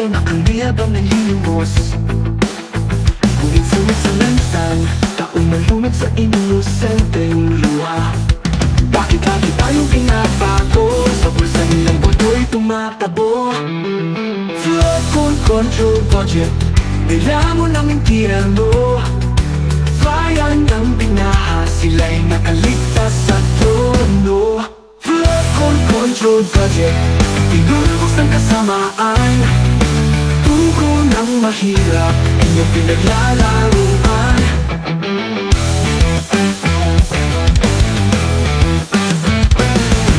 puso na kami habang nalilimos. Ngunit sumit sa lansan, taong malumit sa inosenteng luha. Bakit lagi tayong pinabago? Sa bulsa nilang boto'y tumatabo. Flood control budget, nila mo ng impyerno. Bayan ng binaha, sila'y nakaligtas sa trono. Flood control budget, tinulbos ng kasamaan. Tugo ng mahirap, inyong pinaglalaruan.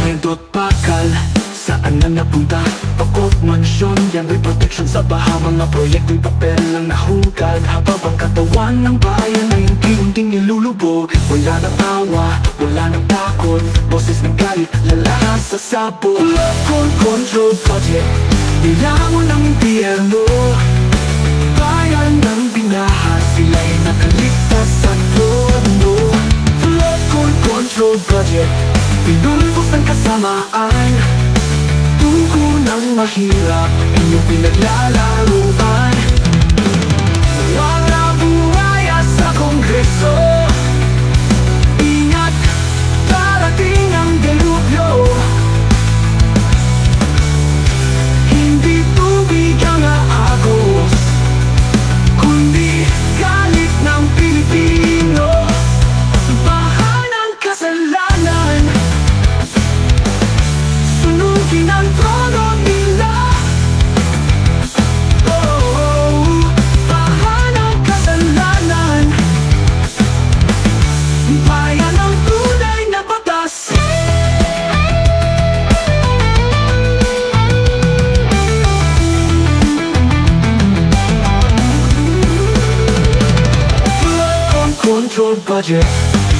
Medot bakal, saan na napunta? Pakot mansyon, yan may protection sa baha. Mga proyekto'y papel lang nahugad, habang ang katawan ng bayan ay unti-unting nilulubog. Wala nang awa, wala nang takot, boses ng galit, lalahas sa sabog. Flood control budget, nilamon ng impyerno. Bayan ng binaha, sila'y nakaligtas sa trono. Flood control budget, pinulbos ng kasamaan. Tugo ng mahirap, inyong pinaglalaruan. Mga buhaya sa Kongreso, ingat, darating ang delubyo. Hindi tubig ang aagos, kundi galit ng Pilipino. Baha ng kasalanan, sunugin ang trono nila. Baha ng kasalanan, bayan ng tunay na batas. Flood control budget,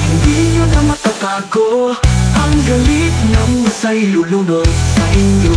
hindi nyo na matatago. Ang galit ng masa'y lulunod sa inyo.